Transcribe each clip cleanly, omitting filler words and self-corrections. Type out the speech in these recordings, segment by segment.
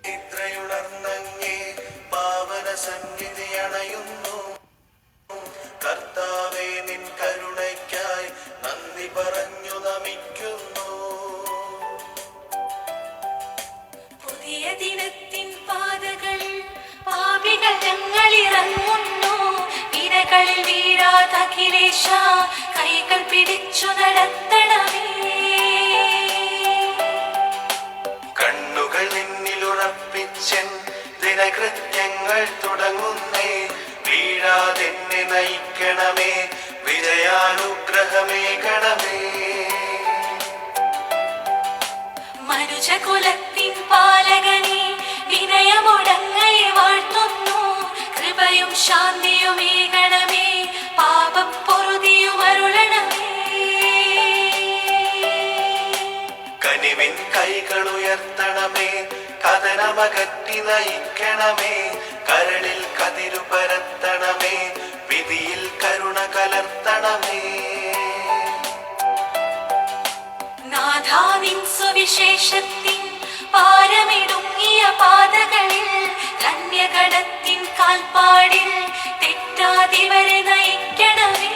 നിദ്രയുണർന്നങ്ങേ പാവന സന്നിധി അണയുന്നു. കർത്താവേ, നിൻ കരുണയ്ക്കായി നന്ദി പറഞ്ഞു നമിക്കുന്നു. പുതിയ ദിനത്തിൻ പാതകളിൽ പാപികൾ ഞങ്ങളിറങ്ങുന്നു. ഇരകളിൽ വീഴാതെ അഖിലേശ കൈകൾ പിടിച്ചു നടത്തണമേ. കണ്ണുകൾ നിന്നിലുറപ്പിച്ചൻ ദിനകൃത്യങ്ങൾ തുടങ്ങുന്നേ. വീഴാതെന്നെ നയിക്കണമേ, വിജയാനുഗ്രഹമേകണമേ. മനുജകുലത്തിൻ പാലകനെ വിനയമൊടങ്ങയെ വാഴ്ത്തുന്നു. കൃപയും ശാന്തിയുമേകണമേ, പാപപ്പൊറുതിയുമരുളണമേ. കനിവിൻ കൈകളുയർത്തണമേ, കഥനമകറ്റി നയിക്കണമേ. കരളിൽ കതിരു പരത്തണമേ, വിധിയിൽ കരുണ കലർത്തണമേ. നാഥാനിൻ സുവിശേഷത്തിൻ പാരമിടുങ്ങിയ പാതകളിൽ ധന്യഗണത്തിൻ കാൽപ്പാടിൽ തെറ്റാതിവരെ നയിക്കണമേ.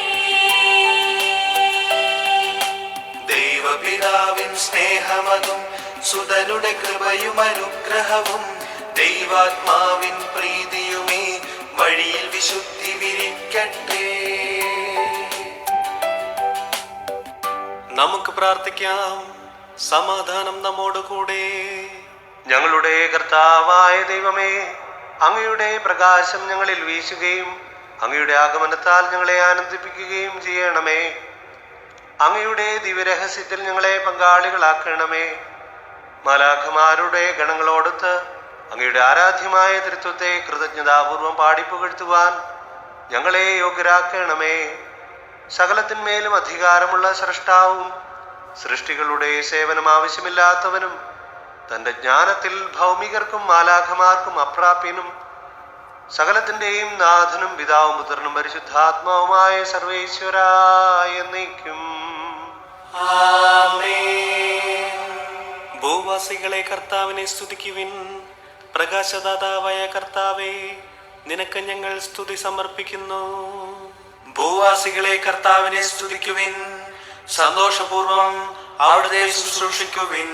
ദൈവപിതാവിൻ സ്നേഹമതും സുതനുടെ കൃപയും അനുഗ്രഹവും ദൈവാത്മാവിൻ പ്രീതിയുമേ വഴിയിൽ വിശുദ്ധി വിരിക്കട്ടെ. നമുക്ക് പ്രാർത്ഥിക്കാം. സമാധാനം നമ്മോടുകൂടെ. ഞങ്ങളുടെ കർത്താവായ ദൈവമേ, അങ്ങയുടെ പ്രകാശം ഞങ്ങളിൽ വീശുകയും അങ്ങയുടെ ആഗമനത്താൽ ഞങ്ങളെ ആനന്ദിപ്പിക്കുകയും ചെയ്യണമേ. അങ്ങയുടെ ദിവ്യരഹസ്യത്തിൽ ഞങ്ങളെ പങ്കാളികളാക്കണമേ. മാലാഖമാരുടെ ഗണങ്ങളോടൊത്ത് അങ്ങയുടെ ആരാധ്യമായ തൃത്വത്തെ കൃതജ്ഞതാപൂർവം പാടിപ്പുകഴ്ത്തുവാൻ ഞങ്ങളെ യോഗ്യരാക്കണമേ. സകലത്തിന്മേലും അധികാരമുള്ള സ്രഷ്ടാവും സൃഷ്ടികളുടെ സേവനം ആവശ്യമില്ലാത്തവനും തന്റെ ജ്ഞാനത്തിൽ ഭൗമികർക്കും മാലാഖമാർക്കും അപ്രാപ്യനും സകലത്തിന്റെയും നാഥനും പിതാവും പുത്രനും പരിശുദ്ധാത്മാവുമായ സർവേശ്വരായ എന്നേക്കും ആമേൻ. ഭൂവാസികളെ കർത്താവിനെ സ്തുതിക്കുവിൻ. പ്രകാശദാതാവായ കർത്താവേ, നിനക്ക് ഞങ്ങൾ സ്തുതി സമർപ്പിക്കുന്നു. ഭൂവാസികളെ കർത്താവിനെ സ്തുതിക്കുവിൻ. സന്തോഷപൂർവം അവിടുത്തെ ശുശ്രൂഷിക്കുവിൻ.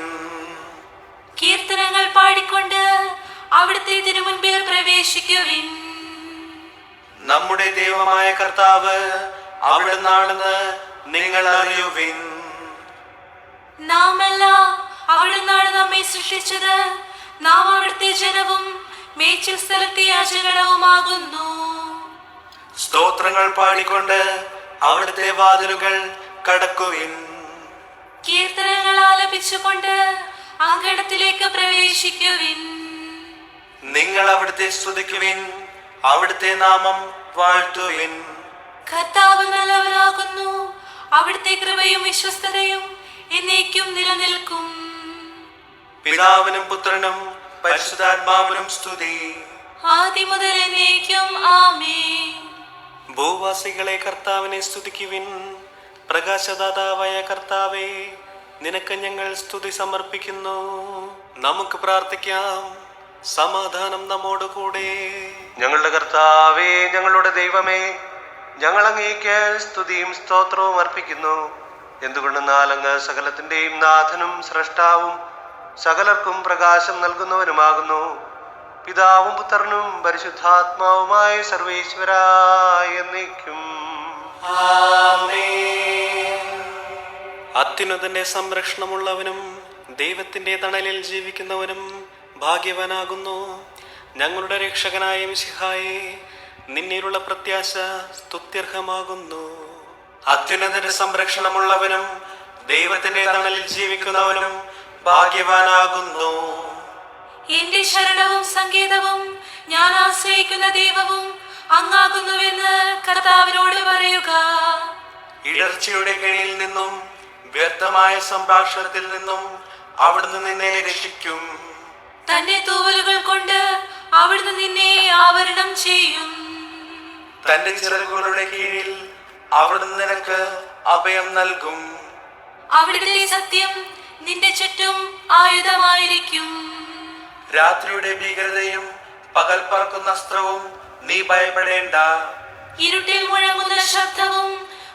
കീർത്തനങ്ങൾ പാടിക്കൊണ്ട് അവിടുത്തെ തിരുമുൻപിൽ പ്രവേശിക്കുവിൻ. നമ്മുടെ ദൈവമായ കർത്താവ് അവിടുന്നാണെന്ന് നിങ്ങൾ അറിയുവിൻ. നാമല്ല, അവിടുന്നാണ് നമ്മെ സൃഷ്ടിച്ചത്. നാം അവിടുത്തെ ജനവും മേച്ചിൽ സ്ഥലത്തെ യാചകണവുമാകുന്നു. സ്തോത്രങ്ങൾ പാടിക്കൊണ്ട് അവിടുത്തെ വാതിലുകൾ കടക്കുവിൻ. കീർത്തനങ്ങൾ ആലപിച്ചുകൊണ്ട് അങ്കണത്തിലേക്ക് പ്രവേശിക്കുവിൻ. നിങ്ങൾ അവിടുത്തെ സ്തുതിക്കുവിൻ, അവിടുത്തെ നാമം വാഴ്ത്തുവിൻ. കർത്താവ് നല്ലവനാകുന്നു. അവിടുത്തെ കൃപയും വിശ്വസ്തതയും എന്നേക്കും നിലനിൽക്കും. പിതാവിനും പുത്രനും പരിശുദ്ധാത്മാവിനും സ്തുതി. ആദ്യം മുതൽ എന്നേക്കും ആമേൻ. ഭൂവാസികളെ കർത്താവിനെ സ്തുതിക്കുവിൻ. പ്രകാശദാതാവായ കർത്താവേ, നിനക്ക് ഞങ്ങൾ സ്തുതി സമർപ്പിക്കുന്നു. നമുക്ക് പ്രാർത്ഥിക്കാം. സമാധാനം നമ്മോടുകൂടെ. ഞങ്ങളുടെ കർത്താവേ, ഞങ്ങളുടെ ദൈവമേ, ഞങ്ങൾ അങ്ങേക്ക് സ്തുതിയും സ്തോത്രവും അർപ്പിക്കുന്നു. എന്തുകൊണ്ടെന്നാൽ അങ്ങ് സകലത്തിന്റെയും നാഥനും സ്രഷ്ടാവും സകലർക്കും പ്രകാശം നൽകുന്നവനുമാകുന്നു. പിതാവും പുത്രനും പരിശുദ്ധാത്മാവുമായ സർവേശ്വരായ എന്നേക്കും ആമേൻ. അത്യുന്നതന്റെ സംരക്ഷണമുള്ളവനും ദൈവത്തിന്റെ തണലിൽ ജീവിക്കുന്നവനും ഭാഗ്യവാനാകുന്നു. ഞങ്ങളുടെ രക്ഷകനായ മിശിഹായേ, നിന്നിലുള്ള പ്രത്യാശ സ്തുത്യർഹമാകുന്നു. അത്യുന്നതന്റെ സംരക്ഷണമുള്ളവനും ദൈവത്തിന്റെ തണലിൽ ജീവിക്കുന്നവനും ഭാഗ്യവാനാകുന്നു. എന്റെ ശരണവും സങ്കേതവും ഞാൻ ആശ്രയിക്കുന്ന ദൈവവും അങ്ങാകുന്നുവെന്ന് കർത്താവിനോട് പറയുക. ഇടർച്ചയുടെ കീഴിൽ നിന്നും വ്യർത്ഥമായ സംഭാഷണത്തിൽ നിന്നും അവിടുന്ന് നിന്നെ രക്ഷിക്കും. തന്റെ തൂവലുകൾ കൊണ്ട് അവിടുന്ന് നിന്നെ ആവരണം ചെയ്യും. തന്റെ ചിറകുകളുടെ കീഴിൽ അവിടുന്ന് നിനക്ക് അഭയം നൽകും. അവിടുത്തെ സത്യം നിന്റെ ചുറ്റും ആയുധമായിരിക്കും. രാത്രിയുടെ ഭീകരതയും പകൽ പറക്കുന്ന അസ്ത്രവും നീ ഭയപ്പെടേണ്ട. ഇരുട്ടിൽ മുഴങ്ങുന്ന ശബ്ദവും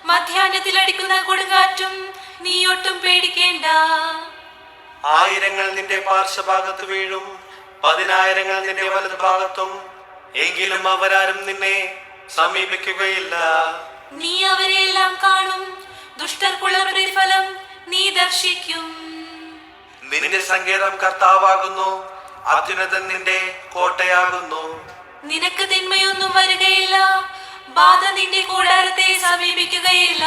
മധ്യാഹ്നത്തിൽ അടിക്കുന്ന കൊടുങ്കാറ്റും നീ ഒട്ടും പേടിക്കേണ്ട. ആയിരങ്ങൾ നിന്റെ പാർശ്വഭാഗത്ത് വീഴും, 10,000 നിന്റെ വലതുഭാഗത്തും, എങ്കിലും അവരാരും നിന്നെ സമീപിക്കുകയില്ല. നീ അവരെയെല്ലാം കാണും, ദുഷ്ടർക്കുള്ള പ്രതിഫലം നീ ദർശിക്കും. നിന്റെ സങ്കേതം കർത്താവാകുന്നു, അത്യുന്നതൻ നിന്റെ കോട്ടയാകുന്നു. നിനക്ക് തിന്മയൊന്നും വരികയില്ല, ബാധ നിന്റെ കൂടാരത്തെ സമീപിക്കുകയില്ല.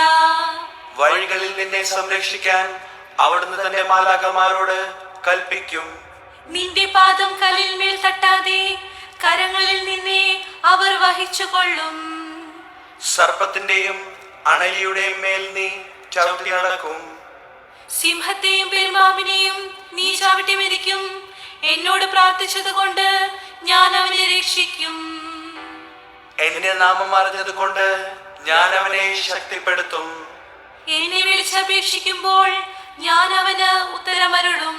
വഴികളിൽ നിന്നെ സംരക്ഷിക്കാൻ അവിടുന്ന് തന്റെ മാലാഖമാരോട് കൽപ്പിക്കും. നിന്റെ പാദം കല്ലിൽ മേൽ തട്ടാതെ കരങ്ങളിൽ നിന്നെ അവർ വഹിച്ചുകൊള്ളും. സർപ്പത്തിന്റെയും അണലിയുടെയും മേൽ നീ ചവിട്ടി നടക്കും. സിംഹത്തെയും പെരുമ്പാമ്പിനെയും നീ ചവിട്ടി മെതിക്കും. എന്നോട് പ്രാർത്ഥിച്ചതുകൊണ്ട് ഞാൻ അവനെ രക്ഷിക്കും. എന്റെ നാമം അറിഞ്ഞത് കൊണ്ട് ഞാൻ അവനെ ശക്തിപ്പെടുത്തും. എന്നെ വിളിച്ചപേക്ഷിക്കുമ്പോൾ ഞാൻ അവന് ഉത്തരമരുളും.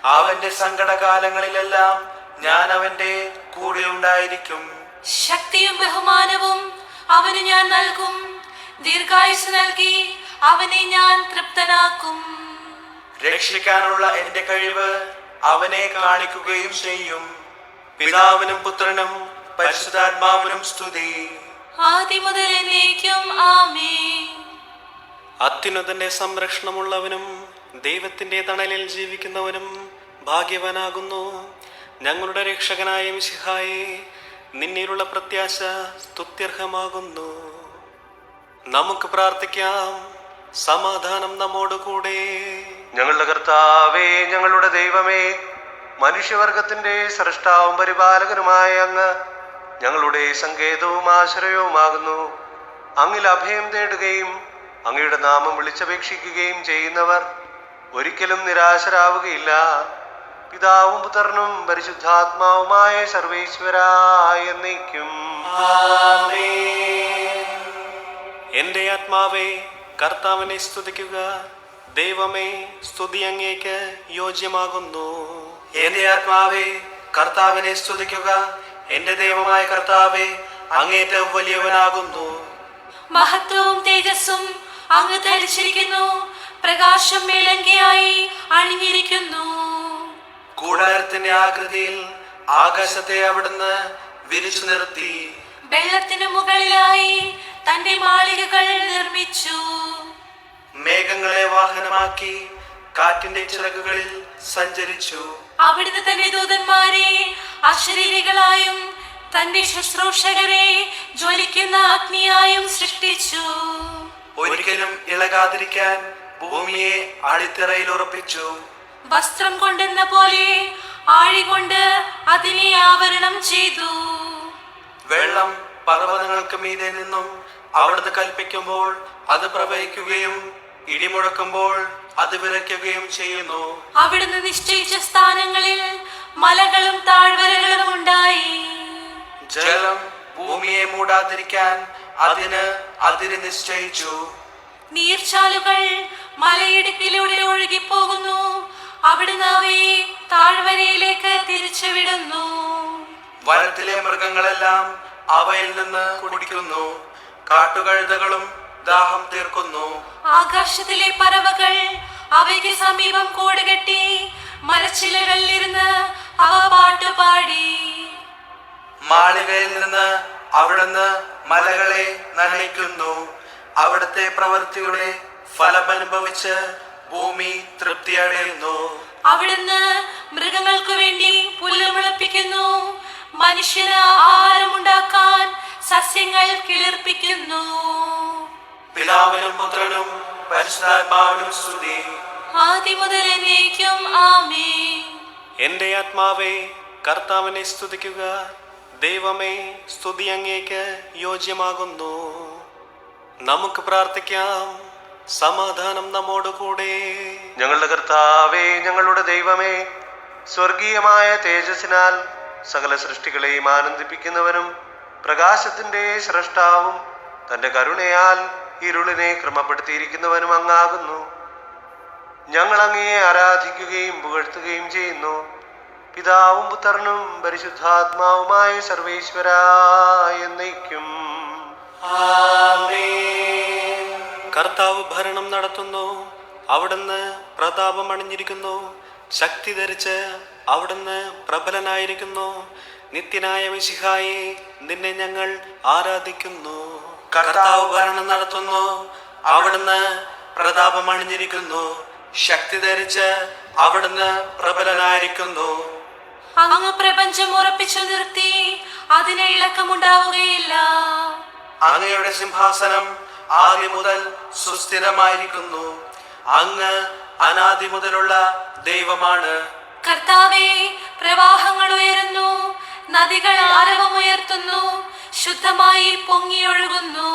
അവന്റെ സങ്കടകാലങ്ങളിലെല്ലാം ഞാൻ അവന്റെ കൂടെ ഉണ്ടായിരിക്കും. ശക്തിയും ബഹുമാനവും അവന് ഞാൻ നൽകും. ദീർഘായുസ് നൽകി അവനെ ഞാൻ തൃപ്തനാക്കും. രക്ഷിക്കാനുള്ള എന്റെ കഴിവ് അവനെ കാണിക്കുകയും ചെയ്യും. പിതാവിനും പുത്രനും പരിശുദ്ധാത്മാവിനും സ്തുതി. ആദ്യം മുതൽ എന്നേക്കും ആമേൻ. അത്യുന്നതന്റെ സംരക്ഷണമുള്ളവനും ദൈവത്തിന്റെ തണലിൽ ജീവിക്കുന്നവനും ഭാഗ്യവാനാകുന്നു. ഞങ്ങളുടെ രക്ഷകനായ മിശിഹായേ, നിന്നിലുള്ള പ്രത്യാശ സ്തുത്യർഹമാകുന്നു. നമുക്ക് പ്രാർത്ഥിക്കാം. സമാധാനം നമ്മോടുകൂടെ. ഞങ്ങളുടെ കർത്താവേ, ഞങ്ങളുടെ ദൈവമേ, മനുഷ്യവർഗത്തിന്റെ സൃഷ്ടാവും പരിപാലകനുമായ അങ്ങ് ഞങ്ങളുടെ സങ്കേതവും ആശ്രയവുമാകുന്നു. അങ്ങിൽ അഭയം തേടുകയും അങ്ങയുടെ നാമം വിളിച്ചപേക്ഷിക്കുകയും ചെയ്യുന്നവർ ഒരിക്കലും നിരാശരാവുകയില്ല. പിതാവും പുത്രനും പരിശുദ്ധാത്മാവുമായ സർവേശ്വരായ എന്നേക്കും. എന്റെ ആത്മാവേ, കർത്താവിനെ സ്തുതിക്കുക. ദൈവമേ, സ്തുതി അങ്ങേക്ക് യോജ്യമാകുന്നു. എന്റെ ആത്മാവേ, കർത്താവിനെ സ്തുതിക്കുക. എന്റെ ദൈവമായ കർത്താവേ, അങ്ങേറ്റവും വലിയവനാകുന്നു. മഹത്വവും തേജസ്സും അങ്ങ് ധരിച്ചിരിക്കുന്നു. പ്രകാശം മേലങ്കിയായി അണിഞ്ഞിരിക്കുന്നു. കൂടാരത്തിന്റെ ആകൃതിയിൽ ആകാശത്തെ അവിടുന്ന് വിരിച്ചു നിർത്തി. വെള്ളത്തിനു മുകളിലായി തന്റെ മാളികകൾ നിർമ്മിച്ചു. മേഘങ്ങളെ വാഹനമാക്കി കാറ്റിന്റെ ചിറകുകളിൽ സഞ്ചരിച്ചു. അവിടുന്ന് തന്റെ ദൂതന്മാരെ അശരീരികളായും തന്റെ ശുശ്രൂഷകരെ ജ്വലിക്കുന്ന അഗ്നിയായും സൃഷ്ടിച്ചു. ഒരിക്കലും ഇളകാതിരിക്കാൻ ഭൂമിയെ അടിത്തറയിൽ ഉറപ്പിച്ചു. വസ്ത്രം കൊണ്ടെന്ന പോലെ ആഴികൊണ്ട് അതിനെ ആവരണം ചെയ്തു. വെള്ളം പർവ്വതങ്ങൾക്ക് മീതെ നിന്നും അവിടുന്ന് കൽപ്പിക്കുമ്പോൾ അത് പ്രവഹിക്കുകയും ഇടിമുഴക്കുമ്പോൾ അത് വിറയ്ക്കുകയും ചെയ്യുന്നു. അവിടുന്ന് നിശ്ചയിച്ച സ്ഥാനങ്ങളിൽ മലകളും താഴ്വരകളും ഉണ്ടായി. ജലം ഭൂമിയെ മൂടാതിരിക്കാൻ അതിന് അതിര് നിശ്ചയിച്ചു. നീർച്ചാലുകൾ മലയിടുക്കിലൂടെ ഒഴുകിപ്പോകുന്നു. അവിടുന്ന് അവയെ താഴ്വരയിലേക്ക് തിരിച്ചുവിടുന്നു. വനത്തിലെ മൃഗങ്ങളെല്ലാം അവയിൽ നിന്ന് കുടിക്കുന്നു. കാട്ടുകഴുതകളും ദാഹം തീർക്കുന്നു. ആകാശത്തിലെ പറവകൾ അവയ്ക്ക് സമീപം കൂടുകെട്ടി മരച്ചില്ലകളിലിരുന്ന് അവ പാട്ടുപാടി. മാളികയിൽ നിന്ന് അവിടുന്ന് മലകളെ നനയ്ക്കുന്നു. അവിടുത്തെ പ്രവൃത്തിയുടെ ഫലമനുഭവിച്ച് ഭൂമി തൃപ്തിയടയുന്നു. അവിടുന്ന് മൃഗങ്ങൾക്കു വേണ്ടി പുല്ല് മുളപ്പിക്കുന്നു. മനുഷ്യന് ആഹാരമുണ്ടാക്കാൻ സസ്യങ്ങൾ കിളിർപ്പിക്കുന്നു. പിതാവിനും പുത്രനും പരിശുദ്ധാത്മാവിനും സ്തുതി. ആദ്യം മുതൽ എന്നേക്കും ആമേൻ. എന്റെ ആത്മാവേ, കർത്താവിനെ സ്തുതിക്കുക. ദൈവമേ, സ്തുതി അങ്ങേക്ക് യോജ്യമാകുന്നു. നമുക്ക് പ്രാർത്ഥിക്കാം. സമാധാനം നമ്മോടുകൂടെ. ഞങ്ങളുടെ കർത്താവേ, ഞങ്ങളുടെ ദൈവമേ, സ്വർഗീയമായ തേജസ്സിനാൽ സകല സൃഷ്ടികളെയും ആനന്ദിപ്പിക്കുന്നവനും പ്രകാശത്തിന്റെ സ്രഷ്ടാവും തന്റെ കരുണയാൽ ഇരുളിനെ ക്രമപ്പെടുത്തിയിരിക്കുന്നവനും അങ്ങാകുന്നു. ഞങ്ങൾ അങ്ങയെ ആരാധിക്കുകയും പുകഴ്ത്തുകയും ചെയ്യുന്നു. പിതാവും പുത്രനും പരിശുദ്ധാത്മാവുമായ സർവേശ്വര എന്നേക്കും. കർത്താവ് ഭരണം നടത്തുന്നു, അവിടുന്ന് പ്രതാപം അണിഞ്ഞിരിക്കുന്നു. ശക്തി ധരിച്ച് അവിടുന്ന് പ്രബലനായിരിക്കുന്നു. നിത്യനായ മിശിഹായെ, നിന്നെ ഞങ്ങൾ ആരാധിക്കുന്നു. കർത്താവ് ഭരണം നടത്തുന്നു, അവിടുന്ന് പ്രതാപം അണിഞ്ഞിരിക്കുന്നു. ശക്തി ധരിച്ച് അവിടുന്ന് പ്രബലനായിരിക്കുന്നു. അങ്ങ് പ്രപഞ്ചം ഉറപ്പിച്ചു നിർത്തി, അതിന് ഇളക്കമുണ്ടാവുകയില്ല. അങ്ങയുടെ സിംഹാസനം ആദ്യം മുതൽ സുസ്ഥിരമായിരിക്കുന്നു. അങ്ങ് അനാദി മുതലുള്ള ദൈവമാണ്. കർത്താവേ, പ്രവാഹങ്ങൾ ഉയരുന്നു, നദികൾ ആരവമുയർത്തുന്നു, ശുദ്ധമായി പൊങ്ങിയൊഴുകുന്നു.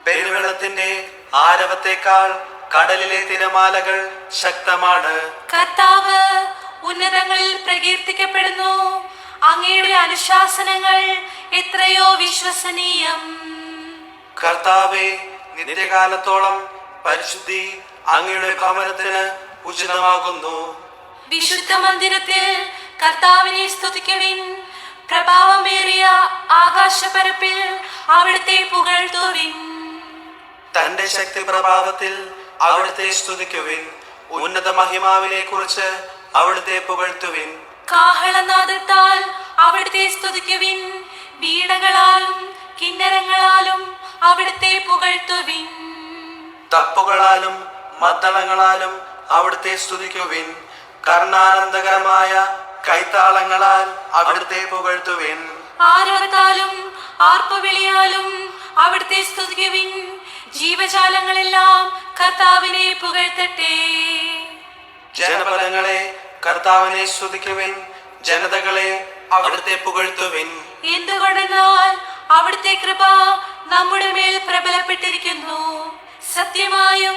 പെരുവെള്ളത്തിന്റെ ആരവത്തേക്കാൾ കടലിലെ തിരമാലകൾ ശക്തമാണ്. കർത്താവ് ഉന്നതങ്ങളിൽ പ്രകീർത്തിക്കപ്പെടുന്നു. അങ്ങയുടെ അനുശാസനങ്ങൾ എത്രയോ വിശ്വസനീയം. കർത്താവെ, നിത്യകാലത്തോളം പരിശുദ്ധി അങ്ങയുടെ ഭവനത്തിന് ഉചിതമാകുന്നു. വിശുദ്ധ മന്ദിരത്തിൽ കർത്താവിനെ സ്തുതിക്കുവിൻ. പ്രഭാവമേറിയ ആകാശപരപ്പിൽ അവിടുത്തെ പുകഴ്ത്തുവിൻ. തന്റെ ശക്തി പ്രഭാവത്തിൽ അവിടുത്തെ സ്തുതിക്കുവിൻ. ഉന്നത മഹിമാവിനെ കുറിച്ച് അവിടുത്തെ പുകഴ്ത്തുവിൻ. കാഹളനാദത്താൽ അവിടുത്തെ സ്തുതിക്കുവിൻ. വീണകളാലും കിന്നരങ്ങളാലും അവിടുത്തെ പുകഴ്ത്തുവിൻ. തപ്പുകളാലും മദ്ദളങ്ങളാലും അവിടുത്തെ സ്തുതിക്കുവിൻ. കർണാനന്ദകരമായ കൈത്താളങ്ങളാൽ അവിടുത്തെ പുകഴ്ത്തുവിൻ. ആരവത്താലും ആർപ്പുവിളിയാലും അവിടുത്തെ സ്തുതിക്കുവിൻ. ജീവജാലങ്ങളെല്ലാം കർത്താവിനെ പുകഴ്ത്തട്ടെ. ജനപദങ്ങളെ കർത്താവിനെ സ്തുതിക്കുവിൻ. ജനതകളെ അവിടുത്തെ പുകഴ്ത്തുവിൻ. എന്തുകൊണ്ടെന്നാൽ അവിടുത്തെ കൃപ നമ്മുടെ മേൽ പ്രബലപ്പെട്ടിരിക്കുന്നു. സത്യമായും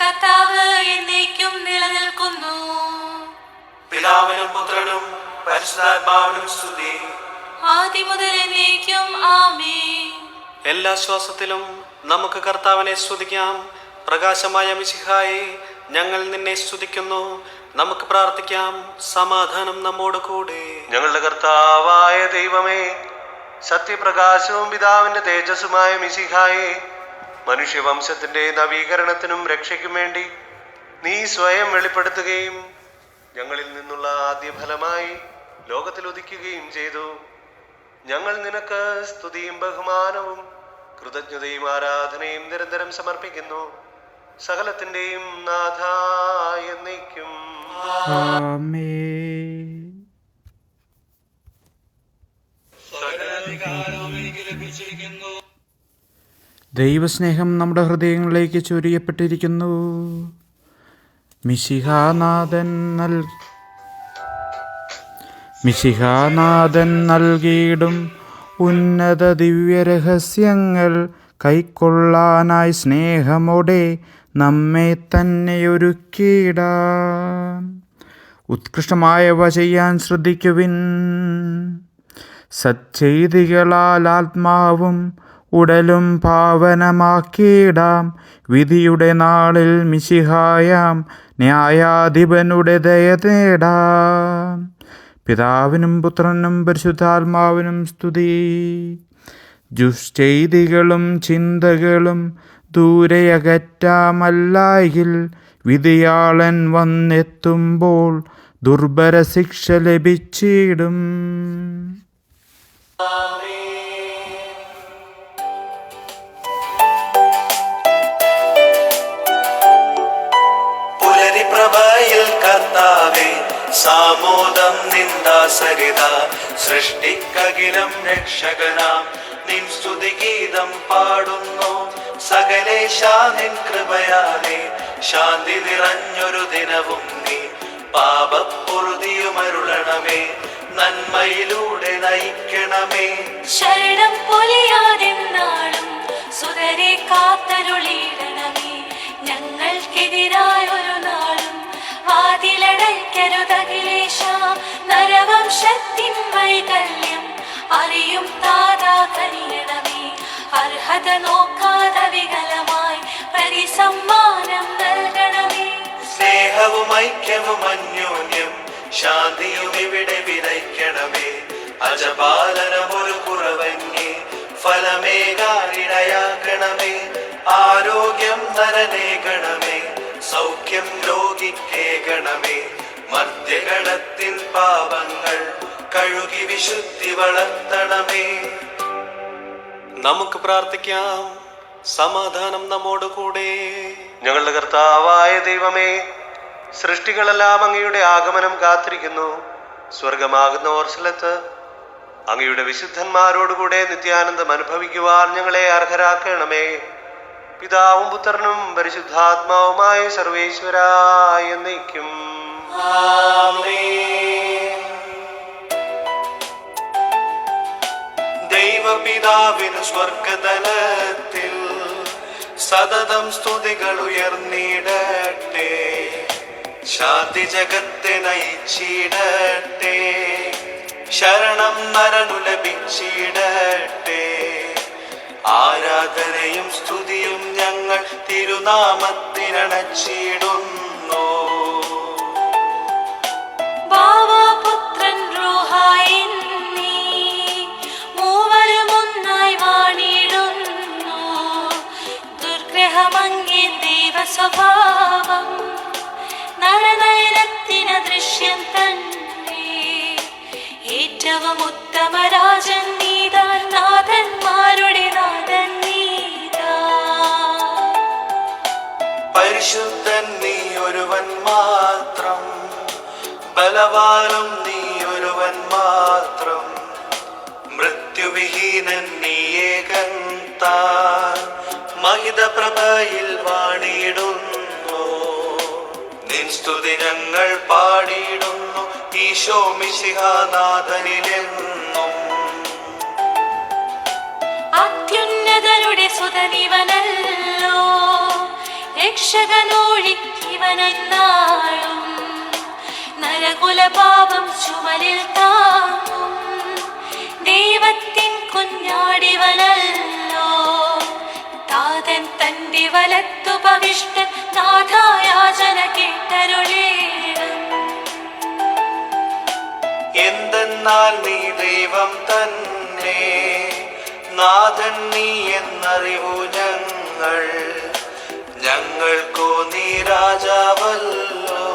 കർത്താവ് എന്നേക്കും നിലനിൽക്കുന്നു. പിതാവിനും പുത്രനും പരിശുദ്ധാത്മാവിനും സ്തുതി. ആദ്യം മുതൽ എന്നേക്കും ആമേൻ. എല്ലാ ശ്വാസത്തിലും നമുക്ക് കർത്താവിനെ സ്തുതിക്കാം. പ്രകാശമായ മിശിഹായെ, ഞങ്ങൾ നിന്നെ സ്തുതിക്കുന്നു. നമുക്ക് പ്രാർത്ഥിക്കാം. സമാധാനം നമ്മോട് കൂടെ. ഞങ്ങളുടെ കർത്താവായ ദൈവമേ, സത്യപ്രകാശവും പിതാവിന്റെ തേജസ്സുമായ മിശിഹായെ, മനുഷ്യവംശത്തിന്റെ നവീകരണത്തിനും രക്ഷയ്ക്കും വേണ്ടി നീ സ്വയം വെളിപ്പെടുത്തുകയും ഞങ്ങളിൽ നിന്നുള്ള ആദ്യ ഫലമായി ലോകത്തിൽ ഉദിക്കുകയും ചെയ്തു. ഞങ്ങൾ നിനക്ക് സ്തുതിയും ബഹുമാനവും കൃതജ്ഞതയും ആരാധനയും നിരന്തരം സമർപ്പിക്കുന്നു. സകലത്തിന്റെയും നാഥ എന്നേക്കും. ദൈവസ്നേഹം നമ്മുടെ ഹൃദയങ്ങളിലേക്ക് ചൊരിയപ്പെട്ടിരിക്കുന്നു. മിശിഹാനാഥൻ നൽകിയിടും ഉന്നത ദിവ്യരഹസ്യങ്ങൾ കൈക്കൊള്ളാനായി സ്നേഹമോടെ നമ്മെ തന്നെ ഒരുക്കിയിടാം. ഉത്കൃഷ്ടമായവ ചെയ്യാൻ ശ്രദ്ധിക്കുവിൻ. സച്ചെയ്തികളാൽ ആത്മാവും ഉടലും പാവനമാക്കിയിടാം. വിധിയുടെ നാളിൽ മിശിഹായാം ന്യായാധിപനുടെ ദയ തേടാം. പിതാവിനും പുത്രനും പരിശുദ്ധാത്മാവിനും സ്തുതി. ദുശ്ചെയ്തികളും ചിന്തകളും ദൂരെയകറ്റാമല്ലായിൽ വിധിയാളൻ വന്നെത്തുമ്പോൾ ദുർഭര ശിക്ഷ ലഭിച്ചിടും. പുലരിപ്രഭയിൽ കർത്താവേ, സാമോദം നിന്ദാസരിത സൃഷ്ടിക്കകിലം രക്ഷകനാം നിൻ സ്തുതിഗീതം പാടുന്നു. സകലേശ നിൻ കൃപയാലേ ശാന്തി നിറഞ്ഞൊരു ദിനവും നീ പാപപ്പൊറുതിയുമരുളണമേ. നന്മയിലൂടെ നയിക്കണമേ. ശരണം പൊലിയാതെന്നാളും സുതരെ കാത്തരുളിയിടണമേ. ഞങ്ങൾക്കെതിരായൊരു നാളും വാതിലടയ്ക്കരുതഖിലേശ. നരവംശത്തിൻ വൈകല്യം അറിയും താതാ കനിയണമേ. അർഹത നോക്കാതെ വികലമായി പ്രതിസമ്മാനം നൽകണമേ. സ്നേഹവും ഐക്യവും അന്യോന്യം ശാന്തിയും ഇവിടെ വിതയ്ക്കണമേ. അജപാലനമൊരു കുറവന്യേ ഫലമേകാനിടയാക്കണമേ. ആരോഗ്യം നരനേകണമേ, സൗഖ്യം രോഗിക്കേകണമേ. മർത്യഗണത്തിൻ പാപങ്ങൾ കഴുകി വിശുദ്ധി വളർത്തണമേ. നമുക്ക് പ്രാർത്ഥിക്കാം. സമാധാനം നമ്മോടുകൂടെ. ഞങ്ങളുടെ കർത്താവായ ദൈവമേ, സൃഷ്ടികളെല്ലാം അങ്ങയുടെ ആഗമനം കാത്തിരിക്കുന്നു. സ്വർഗമാകുന്ന ഓർസലത്ത് അങ്ങയുടെ വിശുദ്ധന്മാരോടുകൂടെ നിത്യാനന്ദം അനുഭവിക്കുവാൻ ഞങ്ങളെ അർഹരാക്കണമേ. പിതാവും പുത്രനും പരിശുദ്ധാത്മാവുമായ സർവേശ്വരായ എന്നേക്കും. ദൈവപിതാവിനു സ്വർഗതലത്തിൽ സതതം സ്തുതികൾ ഉയർന്നിടട്ടെ. ശാന്തി ജഗത്തെ നയിച്ചിടട്ടെ. ശരണം നരനു ലഭിച്ചിടട്ടെ. ആരാധനയും സ്തുതിയും ഞങ്ങൾ തിരുനാമത്തിനണച്ചിടുന്നു. ബാവാപുത്രൻ റൂഹായി നീ മൂവരും ഒന്നായി വാണിടുന്നു. ദുർഗ്രഹമങ്ങേ ദൈവ സ്വഭാവം നരനയനത്തിന് ദൃശ്യം തന്നെ. ഏറ്റവും ഉത്തമ രാജൻ നീതാൻ, നാഥന്മാരുടെ നാഥൻ നീതാ. പരിശുദ്ധൻ നീ ഒരുവൻ മാത്രം, ബലവാനും നീ ഒരുവൻ മാത്രം. മൃത്യുവിഹീനൻ നീ ഏകൻ താൻ, മഹിത പ്രഭയിൽ വാണിടുന്നു. നിൻ സ്തുതി ഞങ്ങൾ പാടിയിടുന്നു, ഈശോ മിശിഹാനാഥനിലെന്നും. അത്യുന്നതരുടെ സുതനിവനല്ലോ, രക്ഷകനോഴിക്കിവനെന്നാളും. നരകുലപാപം ചുമലിൽ താങ്ങും ദൈവത്തിൻ കുഞ്ഞാടിവനല്ലോ. താതൻ തന്റെ വലത്തുപവിഷ്ടൻ നാഥായാചന കേട്ടരുളേണം. എന്തെന്നാൽ നീ ദൈവം തന്നെ, നാഥൻ നീ എന്നറിവു ഞങ്ങൾ. ഞങ്ങൾക്കോ നീ രാജാവല്ലോ,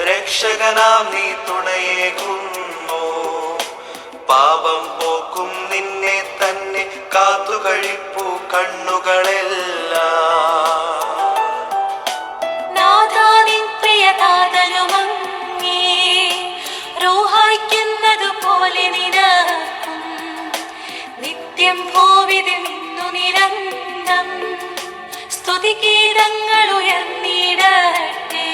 രക്ഷകനാം നീ തുണയേകുന്നു. പാപം പോക്കും നിന്നെ തന്നെ കാത്തുകഴിപ്പു കണ്ണുകളെല്ലാം. നാഥാനിൻ പ്രിയനാഥനുമങ്ങേ റൂഹായ്ക്കുന്നതുപോലെ നിനക്കും. നിത്യം ഭൂവിതിൽ നിന്നു നിരന്തം സ്തുതിഗീതങ്ങൾ ഉയർന്നിടട്ടെ.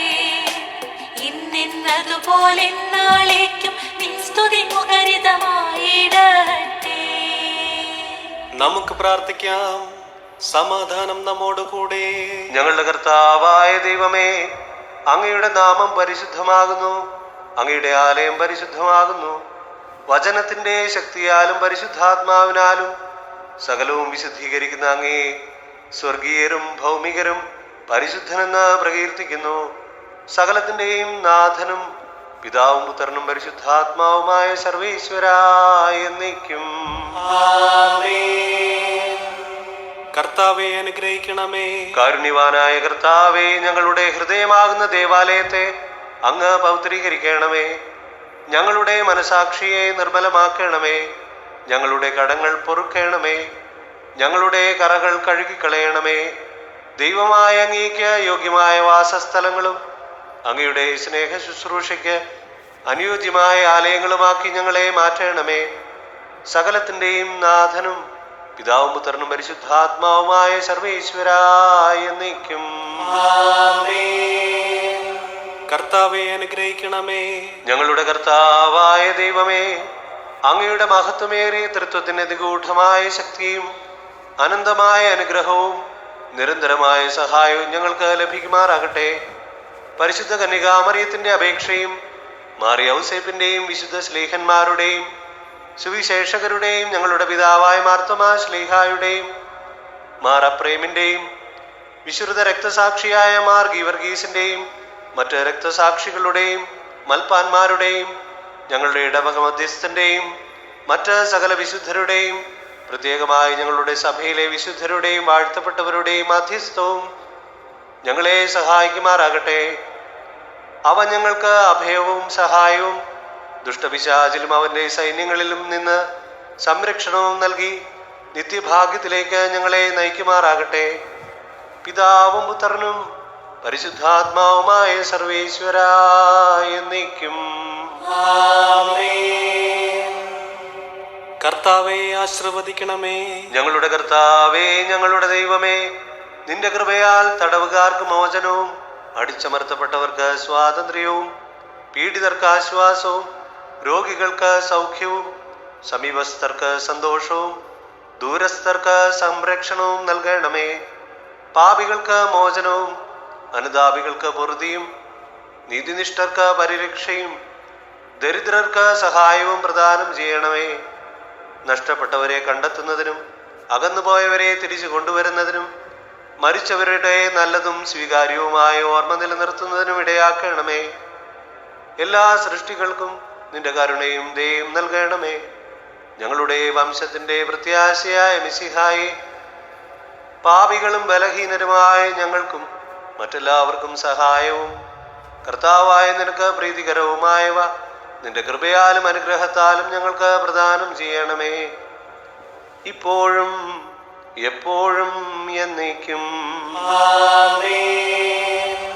ഇന്നെന്നതുപോലെ നാളേക്കും നിൻ സ്തുതി മുഖരിതമായിടട്ടെ. നമുക്ക് പ്രാർത്ഥിക്കാം. സമാധാനം നമ്മോടുകൂടെ. ഞങ്ങളുടെ കർത്താവായ ദൈവമേ, അങ്ങയുടെ നാമം പരിശുദ്ധമാകുന്നു. അങ്ങയുടെ ആലയം പരിശുദ്ധമാകുന്നു. വചനത്തിന്റെ ശക്തിയാലും പരിശുദ്ധാത്മാവിനാലും സകലവും വിശുദ്ധീകരിക്കുന്ന അങ്ങേ സ്വർഗീയരും ഭൗമികരും പരിശുദ്ധനെന്ന് പ്രകീർത്തിക്കുന്നു. സകലത്തിന്റെയും നാഥനും പിതാവും പുത്രനും പരിശുദ്ധാത്മാവുമായ സർവേശ്വരായ എന്നേക്കും. കർത്താവെ അനുഗ്രഹിക്കണമേ. കാരുണ്യവാനായ കർത്താവേ, ഞങ്ങളുടെ ഹൃദയമാകുന്ന ദേവാലയത്തെ അങ്ങ് പൗത്രീകരിക്കണമേ. ഞങ്ങളുടെ മനസാക്ഷിയെ നിർമ്മലമാക്കണമേ. ഞങ്ങളുടെ കടങ്ങൾ പൊറുക്കണമേ. ഞങ്ങളുടെ കറകൾ കഴുകിക്കളയണമേ. ദൈവമായ അങ്ങേക്ക് യോഗ്യമായ വാസസ്ഥലങ്ങളും അങ്ങയുടെ സ്നേഹ ശുശ്രൂഷയ്ക്ക് അനുയോജ്യമായ ആലയങ്ങളുമാക്കി ഞങ്ങളെ മാറ്റണമേ. സകലത്തിന്റെയും നാഥനും പിതാവും പുത്രനും പരിശുദ്ധാത്മാവുമായ സർവേശ്വരായ എന്നേക്കും. കർത്താവെ അനുഗ്രഹിക്കണമേ. ഞങ്ങളുടെ കർത്താവായ ദൈവമേ, അങ്ങയുടെ മഹത്വമേറിയ തൃത്വത്തിന്റെ നിഗൂഢമായ ശക്തിയും അനന്തമായ അനുഗ്രഹവും നിരന്തരമായ സഹായവും ഞങ്ങൾക്ക് ലഭിക്കുമാറാകട്ടെ. പരിശുദ്ധ കന്യകാമറിയത്തിന്റെ അപേക്ഷയും മാറി ഔസേപ്പിന്റെയും വിശുദ്ധ ശ്ലീഹന്മാരുടെയും സുവിശേഷകരുടെയും ഞങ്ങളുടെ പിതാവായ മാർത്തോമാ ശ്ലീഹായുടെയും മാർ അപ്രേമിന്റെയും വിശുദ്ധ രക്തസാക്ഷിയായ മാർ ഗീവർഗീസിന്റെയും മറ്റ് രക്തസാക്ഷികളുടെയും മൽപ്പാന്മാരുടെയും ഞങ്ങളുടെ ഇടവക മധ്യസ്ഥന്റെയും മറ്റ് സകല വിശുദ്ധരുടെയും പ്രത്യേകമായി ഞങ്ങളുടെ സഭയിലെ വിശുദ്ധരുടെയും വാഴ്ത്തപ്പെട്ടവരുടെയും മധ്യസ്ഥവും ഞങ്ങളെ സഹായിക്കുമാറാകട്ടെ. അവ ഞങ്ങൾക്ക് അഭയവും സഹായവും ദുഷ്ടപിശാചിലും അവന്റെ സൈന്യങ്ങളിലും നിന്ന് സംരക്ഷണവും നൽകി നിത്യഭാഗ്യത്തിലേക്ക് ഞങ്ങളെ നയിക്കുമാറാകട്ടെ. പിതാവും പുത്രനും പരിശുദ്ധാത്മാവുമായ സർവേശ്വരായ എന്നേക്കും. കർത്താവെ ആശീർവദിക്കണമേ. ഞങ്ങളുടെ കർത്താവേ, ഞങ്ങളുടെ ദൈവമേ, നിന്റെ കൃപയാൽ തടവുകാർക്ക് മോചനവും അടിച്ചമർത്തപ്പെട്ടവർക്ക് സ്വാതന്ത്ര്യവും പീഡിതർക്ക് ആശ്വാസവും രോഗികൾക്ക് സൗഖ്യവും സമീപസ്ഥർക്ക് സന്തോഷവും ദൂരസ്ഥർക്ക് സംരക്ഷണവും നൽകണമേ. പാപികൾക്ക് മോചനവും അനുതാപികൾക്ക് പൊറുതിയും നീതിനിഷ്ഠർക്ക് പരിരക്ഷയും ദരിദ്രർക്ക് സഹായവും പ്രദാനം ചെയ്യണമേ. നഷ്ടപ്പെട്ടവരെ കണ്ടെത്തുന്നതിനും അകന്നുപോയവരെ തിരിച്ചു കൊണ്ടുവരുന്നതിനും മരിച്ചവരുടെ നല്ലതും സ്വീകാര്യവുമായ ഓർമ്മ നിലനിർത്തുന്നതിനും ഇടയാക്കണമേ. എല്ലാ സൃഷ്ടികൾക്കും നിന്റെ കരുണയും ദയയും നൽകണമേ. ഞങ്ങളുടെ വംശത്തിന്റെ പ്രത്യാശയായ മിശിഹായെ, പാപികളും ബലഹീനരുമായ ഞങ്ങൾക്കും മറ്റെല്ലാവർക്കും സഹായവും കർത്താവായ നിനക്ക് പ്രീതികരവുമായവ നിന്റെ കൃപയാലും അനുഗ്രഹത്താലും ഞങ്ങൾക്ക് പ്രദാനം ചെയ്യണമേ. ഇപ്പോഴും എപ്പോഴും എന്നേക്കും. ആമേൻ.